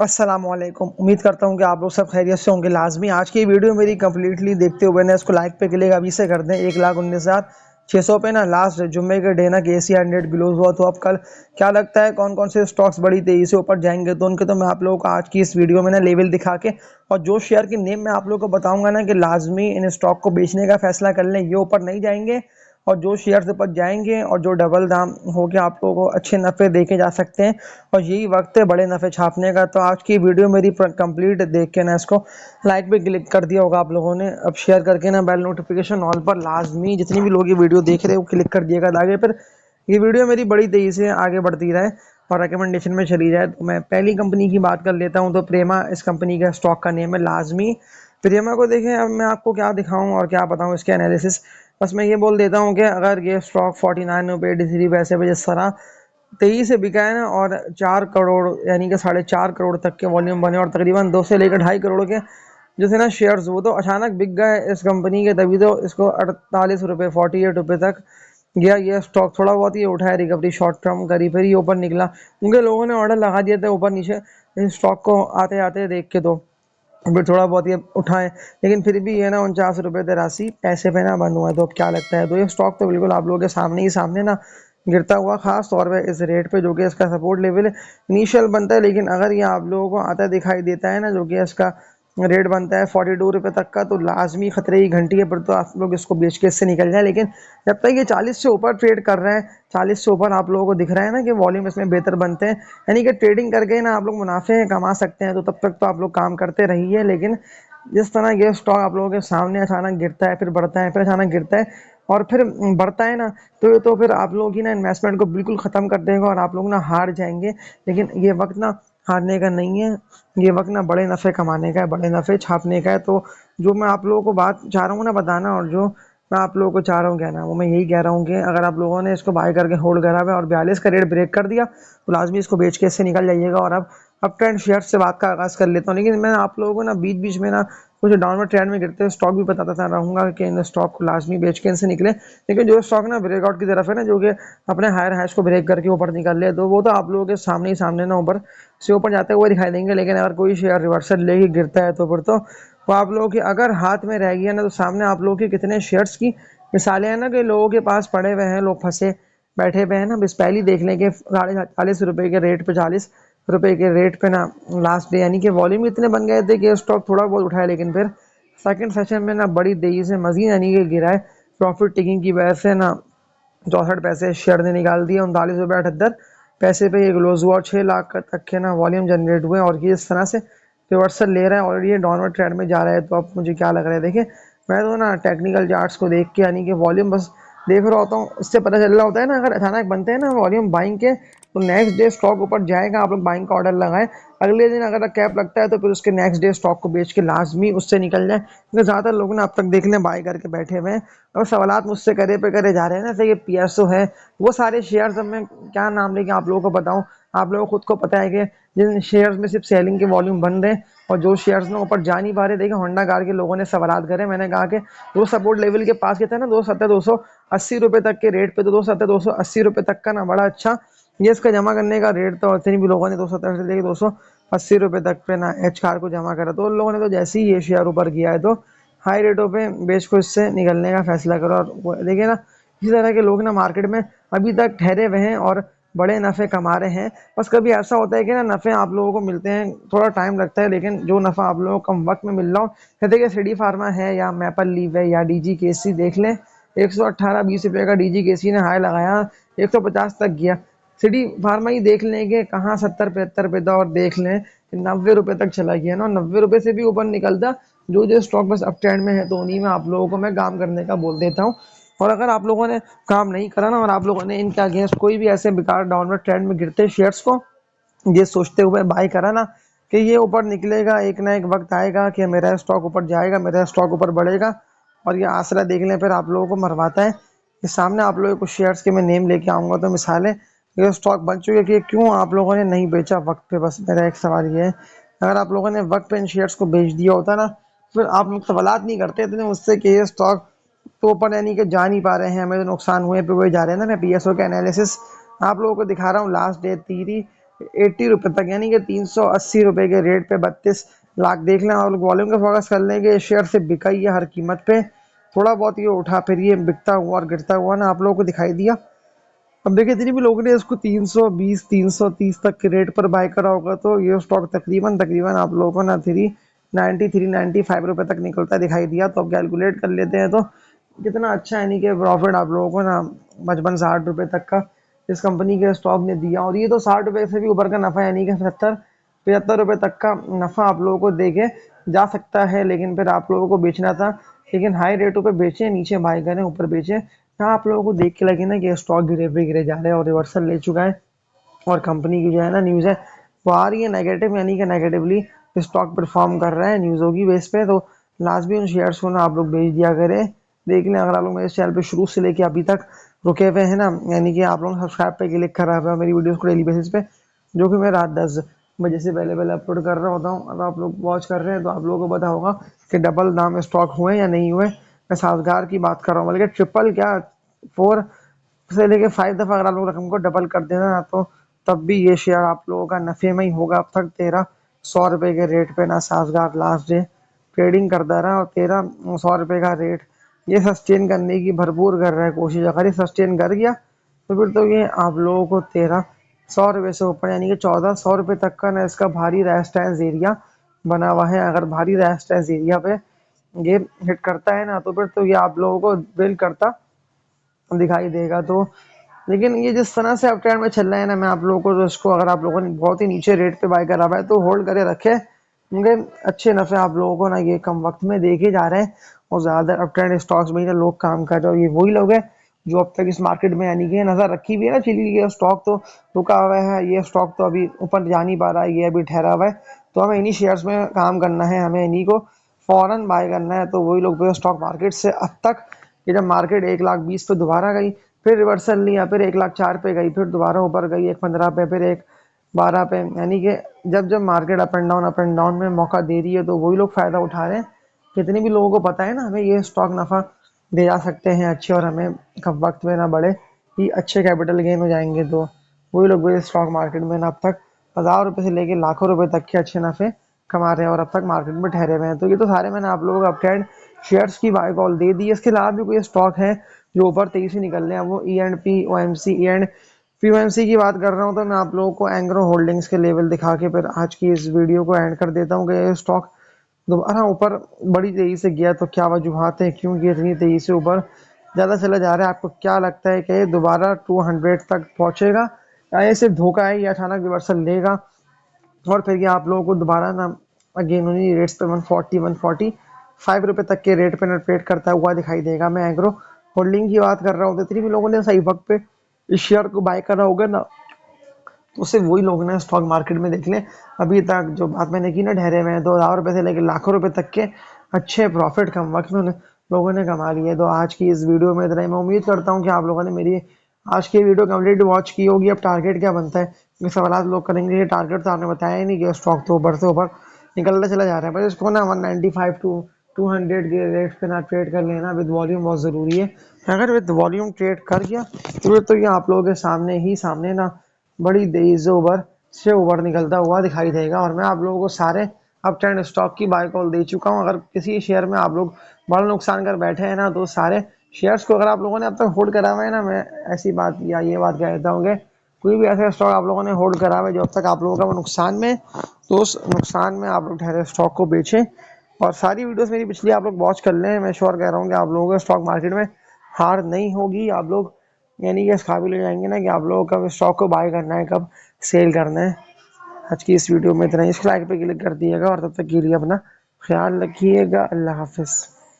अस्सलामुअलैकुम। उम्मीद करता हूँ कि आप लोग सब खैरियत से होंगे। लाजमी आज की वीडियो मेरी कंप्लीटली देखते हुए ना इसको लाइक पे क्लिक अभी से कर दें। 1,19,600 पे ना लास्ट जुम्मे के डे ना KC 100 क्लोज हुआ। तो अब कल क्या लगता है कौन कौन से स्टॉक्स बड़ी तेजी से ऊपर जाएंगे, तो उनके तो मैं आप लोगों को आज की इस वीडियो में ना लेवल दिखा के और जो शेयर की नेम मैं आप लोगों को बताऊंगा ना कि लाजमी इन स्टॉक को बेचने का फैसला कर लें। ये ऊपर नहीं जाएंगे और जो शेयर्स ऊपर जाएंगे और जो डबल दाम हो गया आप लोगों को अच्छे नफ़े देखे जा सकते हैं और यही वक्त है बड़े नफ़े छापने का। तो आज की वीडियो मेरी कंप्लीट देख के ना इसको लाइक पे क्लिक कर दिया होगा आप लोगों ने। अब शेयर करके ना बेल नोटिफिकेशन ऑल पर लाजमी जितनी भी लोग ये वीडियो देख रहे हैं वो क्लिक कर दिएगा ताकि फिर ये वीडियो मेरी बड़ी तेज़ी से आगे बढ़ती रहे और रिकमेंडेशन में चली जाए। तो मैं पहली कंपनी की बात कर लेता हूँ। तो प्रेमा इस कंपनी का स्टॉक का नेम है। लाजमी प्रेमा को देखें। अब मैं आपको क्या दिखाऊं और क्या बताऊं इसके एनालिसिस, बस मैं ये बोल देता हूँ कि अगर ये स्टॉक 49 रुपये 83 पैसे पे जिस तरह तेजी से बिका है ना और 4 करोड़ यानी कि 4.5 करोड़ तक के वॉल्यूम बने और तकरीबन 2 से लेकर 2.5 करोड़ के जो थे ना शेयर्स, वो तो अचानक बिक गए इस कंपनी के, तभी तो इसको 48 रुपये 48 रुपये तक गया ये स्टॉक। थोड़ा बहुत ये उठा है रिकवरी शॉर्ट टर्म करी, फिर ये ऊपर निकला क्योंकि लोगों ने ऑर्डर लगा दिया था ऊपर नीचे इस स्टॉक को आते आते देख के। तो फिर थोड़ा बहुत ये उठाए लेकिन फिर भी ये ना 49 रुपये 83 पैसे पे ना बंद हुआ है। तो अब क्या लगता है, तो ये स्टॉक तो बिल्कुल आप लोगों के सामने ही सामने ना गिरता हुआ, खास तौर पे इस रेट पे जो कि इसका सपोर्ट लेवल है इनिशियल बनता है। लेकिन अगर ये आप लोगों को आता दिखाई देता है ना जो कि इसका रेट बनता है 42 रुपये तक का, तो लाजमी खतरे की घंटी है, फिर तो आप लोग इसको बेच के इससे निकल जाए। लेकिन जब तक ये 40 से ऊपर ट्रेड कर रहे हैं, 40 से ऊपर आप लोगों को दिख रहा है ना कि वॉल्यूम इसमें बेहतर बनते हैं, यानी कि ट्रेडिंग करके ना आप लोग मुनाफे कमा सकते हैं, तो तब तक तो आप लोग काम करते रहिए। लेकिन जिस तरह ये स्टॉक आप लोगों के सामने अचानक गिरता है, फिर बढ़ता है, फिर अचानक गिरता है और फिर बढ़ता है ना, तो फिर आप लोगों की ना इन्वेस्टमेंट को बिल्कुल ख़त्म कर देगा और आप लोग ना हार जाएंगे। लेकिन ये वक्त ना हारने का नहीं है, ये वक्त ना बड़े नफ़े कमाने का है, बड़े नफ़े छापने का है। तो जो मैं आप लोगों को बात चाह रहा हूँ ना बताना और जो मैं आप लोगों को चाह रहा हूँ कहना, वो मैं यही कह रहा हूँ कि अगर आप लोगों ने इसको बाय करके होल्ड करा हुआ है और 42 का रेट ब्रेक कर दिया तो लाजमी इसको बेच के इससे निकल जाइएगा। और अब ट्रेंड शेयर से बात का आगाज़ कर लेता हूँ। लेकिन मैं आप लोगों को ना बीच बीच में ना कुछ डाउनवर्ड ट्रेंड में गिरते हुए स्टॉक भी बताता रहूँगा कि इन स्टॉक को लाजमी बेच के इनसे निकले। लेकिन जो स्टॉक ना ब्रेकआउट की तरफ है ना, जो कि अपने हायर हाइज को ब्रेक करके ऊपर निकल ले, तो वो तो आप लोगों के सामने ही सामने ना ऊपर से ऊपर जाते हुए दिखाई देंगे। लेकिन अगर कोई शेयर रिवर्सल लेके गिरता है तो फिर तो वो आप लोगों के अगर हाथ में रह गया ना, तो सामने आप लोगों के कितने शेयर्स की मिसालें हैं ना कि लोगों के पास पड़े हुए हैं, लोग फंसे बैठे हुए हैं ना। बस पहली देख लें कि 40 रुपये के रेट पे, 40 रुपये के रेट पे ना लास्ट डे यानी कि वॉल्यूम इतने बन गए थे कि स्टॉक थोड़ा बहुत उठाया, लेकिन फिर सेकंड सेशन में ना बड़ी तेजी से मजीद यानी कि गिरा है। प्रॉफिट टेकिंग की वजह से ना 64 पैसे शेयर ने निकाल दिए। 39 रुपये 78 पैसे पे ये क्लोज हुआ और 6 लाख तक के ना वॉल्यूम जनरेट हुए और ये इस तरह से रिवर्सल ले रहा है और ये डाउनवर्ड ट्रेंड में जा रहा है। तो अब मुझे क्या लग रहा है, देखिए मैं तो ना टेक्निकल चार्ट्स को देख के यानी कि वॉल्यूम बस देख रहा होता हूँ, इससे पता चल रहा होता है ना अगर अचानक बनते हैं ना वॉल्यूम बाइंग के, तो नेक्स्ट डे स्टॉक ऊपर जाएगा, आप लोग बाइंग का ऑर्डर लगाएं। अगले दिन अगर कैप लगता है तो फिर उसके नेक्स्ट डे स्टॉक को बेच के लाजमी उससे निकल जाए, क्योंकि ज़्यादातर लोग ना अब तक देख लें बाय करके बैठे हुए हैं और सवालात मुझसे करे पे करे जा रहे हैं ना। जैसे ये PSO है, वो सारे शेयर्स अब मैं क्या नाम लेके आप लोगों को बताऊं। आप लोगों को खुद को पता है कि जिन शेयर्स में सिर्फ सेलिंग के वॉल्यूम बन रहे हैं और जो शेयर्स ना ऊपर जा नहीं पा रहे, देखिए होंडा कार के लोगों ने सवालात करे। मैंने कहा कि वो सपोर्ट लेवल के पास के थे ना 270 280 रुपये तक के रेट पे, तो 270 280 रुपये तक का ना बड़ा अच्छा ये इसका जमा करने का रेट था और इतनी भी लोगों ने 270 से लेकर 280 रुपये तक पे ना एच कार को जमा करा। तो उन लोगों ने तो जैसे ही ये शेयर ऊपर किया है तो हाई रेटों पे बेच को इससे निकलने का फैसला करो। और देखिए ना इसी तरह के लोग ना मार्केट में अभी तक ठहरे हुए हैं और बड़े नफ़े कमा रहे हैं। बस कभी ऐसा होता है कि ना नफ़े आप लोगों को मिलते हैं, थोड़ा टाइम लगता है, लेकिन जो नफ़ा आप लोगों को कम वक्त में मिल रहा हो, जैसे कि सीडी फार्मा है या मैपल लीव है या DGKC देख लें। 118-20 रुपये का DGKC ने हाई लगाया, 150 तक गया। सिटी फार्मा ही देख लें कि कहाँ 70-75 रुपये था और देख लें कि 90 रुपये तक चला गया ना, 90 रुपये से भी ऊपर निकलता। जो स्टॉक बस अप ट्रेंड में है तो उन्हीं में आप लोगों को मैं काम करने का बोल देता हूँ। और अगर आप लोगों ने काम नहीं करा ना और आप लोगों ने इनके अगेंस्ट कोई भी ऐसे बेकार डाउनवर्ड ट्रेंड में गिरते शेयर्स को ये सोचते हुए बाय करा ना कि ये ऊपर निकलेगा, एक ना एक वक्त आएगा कि मेरा स्टॉक ऊपर जाएगा, मेरा स्टॉक ऊपर बढ़ेगा, और ये आसरा देख लें फिर आप लोगों को मरवाता है। ये सामने आप लोगों को शेयर्स के मैं नेम लेके आऊँगा तो मिसालें ये स्टॉक बन चुके कि क्यों आप लोगों ने नहीं बेचा वक्त पे। बस मेरा एक सवाल ये है, अगर आप लोगों ने वक्त पे इन शेयर्स को बेच दिया होता ना, फिर आप लोग सवालात नहीं करते इतने मुझसे कि ये स्टॉक तो ऊपर यानी कि जा नहीं पा रहे हैं, हमें तो नुकसान हुए पे हुए जा रहे हैं ना। मैं PSO का एनालिसिस आप लोगों को दिखा रहा हूँ, लास्ट डे ₹80 तक, यानी कि ₹380 के रेट पे 32 लाख देख लें। और वॉल्यूम का फोकस कर लें कि शेयर से बिका ही है हर कीमत पे। थोड़ा बहुत ये उठा फिर ये बिकता हुआ और गिरता हुआ ना आप लोगों को दिखाई दिया। अब देखिए जितने भी लोगों ने इसको 320 330 तक के रेट पर बाय करा होगा, तो ये स्टॉक तकरीबन तकरीबन आप लोगों को ना 393 ₹395 तक निकलता दिखाई दिया। तो अब कैलकुलेट कर लेते हैं तो कितना अच्छा है, नहीं कि प्रॉफिट आप लोगों को ना 55-60 रुपए तक का इस कंपनी के स्टॉक ने दिया। और ये तो 60 रुपए से भी ऊपर का नफा, यानी कि 70-75 रुपए तक का नफा आप लोगों को देके जा सकता है। लेकिन फिर आप लोगों को बेचना था, लेकिन हाई रेटों पे बेचे, नीचे बाय करें, ऊपर बेचे। हाँ, आप लोगों को देख के लगे ना कि स्टॉक गिरे पे गिरे जा रहे हैं और रिवर्सल ले चुका है, और कंपनी की जो है ना न्यूज़ है वो आ रही है नेगेटिव, यानी कि नेगेटिवली स्टॉक परफॉर्म कर रहा है न्यूज़ों की बेस पे। तो लाजमी उन शेयर्स को ना आप लोग बेच दिया करें। देख लें, अगर आप लोग मेरे चैनल पे शुरू से लेके अभी तक रुके हुए हैं ना, यानी कि आप लोग सब्सक्राइब पे क्लिक करा हुआ है मेरी वीडियोस को डेली बेसिस पे, जो कि मैं रात 10 बजे से पहले पहले अपलोड कर रहा होता हूँ। अगर आप लोग वॉच कर रहे हैं तो आप लोगों को पता होगा कि डबल दाम स्टॉक हुए या नहीं हुए। मैं साजगार की बात कर रहा हूँ, बल्कि ट्रिपल क्या, 4 से लेके 5 दफ़ा अगर आप लोग रकम को डबल कर देना ना, तो तब भी ये शेयर आप लोगों का नफ़े में ही होगा। अब तक 1300 रुपये के रेट पे ना साजगार लास्ट डे ट्रेडिंग करता रहा, और 1300 रुपये का रेट ये सस्टेन करने की भरपूर कर रहा है कोशिश। अगर ये सस्टेन कर गया तो फिर तो ये आप लोगों को 1300 रुपये से ऊपर, यानी कि 1400 रुपये तक का ना इसका भारी रेजिस्टेंस एरिया बना हुआ है। अगर भारी रेजिस्टेंस एरिया पे ये हिट करता है ना, तो फिर तो ये आप लोगों को बिल्ड करता दिखाई देगा। तो लेकिन ये जिस तरह से अप ट्रेंड में चल रहा है ना, मैं आप लोगों को तो इसको, अगर आप लोगों ने बहुत ही नीचे रेट पे बाय करा हुआ है तो होल्ड करे रखे, क्योंकि अच्छे नफे आप लोगों को ना ये कम वक्त में देखे जा रहे हैं। और ज़्यादातर अप ट्रेंड स्टॉक्स में ही ना लोग काम कर रहे हैं, और ये वही लोग हैं जो अब तक इस मार्केट में यानी कि नज़र रखी हुई है ना। चलिए, ये स्टॉक तो रुका हुआ है, ये स्टॉक तो अभी ऊपर जा नहीं पा रहा है, ये अभी ठहरा हुआ है। तो हमें इन्हीं शेयर्स में काम करना है, हमें इन्हीं को फौरन बाय करना है। तो वही लोग स्टॉक मार्केट से अब तक, कि जब मार्केट 1,20,000 पे दोबारा गई, फिर रिवर्सल लिया, फिर 1,04,000 पे गई, फिर दोबारा ऊपर गई 1,15 पे, फिर 1,12 पे, यानी कि जब जब मार्केट अप एंड डाउन में मौका दे रही है, तो वही लोग फ़ायदा उठा रहे हैं। कितने भी लोगों को पता है ना हमें ये स्टॉक नफ़ा दे जा सकते हैं अच्छे, और हमें कम वक्त में ना बड़े ही अच्छे कैपिटल गेन हो जाएंगे। तो वही लोग भी स्टॉक मार्केट में ना अब तक 1000 रुपये से लेके लाखों रुपए तक के अच्छे नफ़े कमा रहे हैं, और अब तक मार्केट में ठहरे हुए हैं। तो ये तो सारे मैंने आप लोगों को अपट्रेंड शेयर्स की बाय कॉल दे दी। इसके अलावा भी कोई स्टॉक है जो ऊपर तेजी से निकल रहे हैं, वो E and P O M C, E and P O M C की बात कर रहा हूँ। तो मैं आप लोगों को एंग्रो होल्डिंग्स के लेवल दिखा के फिर आज की इस वीडियो को एंड कर देता हूँ कि ये स्टॉक दोबारा ऊपर बड़ी तेजी से गया, तो क्या वजूहत है, क्यों ये इतनी तेजी से ऊपर ज़्यादा चला जा रहा है। आपको क्या लगता है कि ये दोबारा 200 तक पहुँचेगा, या ये सिर्फ धोखा है, या अचानक रिवर्सल लेगा और फिर ये आप लोगों को दोबारा ना अगेन उन्हीं रेट्स पे 140-145 रुपये तक के रेट पे ना ट्रेड करता हुआ दिखाई देगा। मैं एग्रो होल्डिंग की बात कर रहा हूँ। तो इतनी भी लोगों ने सही वक्त पे इस शेयर को बाय करा होगा ना, तो सिर्फ वही लोग ना स्टॉक मार्केट में देख लें, अभी तक जो बात मैंने की ना, ठहरे हुए हैं 2,000 रुपये से लेकर लाखों रुपए तक के अच्छे प्रॉफिट कम वक्त में लोगों ने कमा लिए। तो आज की इस वीडियो में इतना ही। मैं उम्मीद करता हूँ कि आप लोगों ने मेरी आज की वीडियो कंप्लीट वॉच की होगी। अब टारगेट क्या बनता है, ये सवाल लोग करेंगे। ये टारगेट तो आपने बताया ही नहीं कि स्टॉक तो ऊपर से ऊपर निकलता चला जा रहा है, पर इसको ना 195 टू 200 के रेट पे ना ट्रेड कर लेना विद वॉल्यूम बहुत ज़रूरी है। अगर विद वॉल्यूम ट्रेड कर गया तो ये आप लोगों के सामने ही सामने ना बड़ी तेजी से ऊपर निकलता हुआ दिखाई देगा। और मैं आप लोगों को सारे अप ट्रेंड स्टॉक की बाय कॉल दे चुका हूं। अगर किसी शेयर में आप लोग बड़ा नुकसान कर बैठे हैं ना, तो सारे शेयर्स को अगर आप लोगों ने अब तक होल्ड करा हुआ है ना, मैं ऐसी बात या ये बात कहता हूँ कि कोई भी ऐसा स्टॉक आप लोगों ने होल्ड करा हुआ है जो अब तक आप लोगों का वो नुकसान में, तो उस नुकसान में आप लोग ठहरे स्टॉक को बेचें। और सारी वीडियोस मेरी पिछली आप लोग वॉच कर लें। मैं श्योर कह रहा हूँ कि आप लोगों को स्टॉक मार्केट में हार नहीं होगी। आप लोग यानी कि इस काबिल हो जाएंगे ना कि आप लोगों को कब स्टॉक को बाय करना है, कब सेल करना है। आज की इस वीडियो में इतना ही। इस लाइक पे क्लिक कर दिएगा, और तब तक के लिए अपना ख्याल रखिएगा। अल्लाह हाफिज़।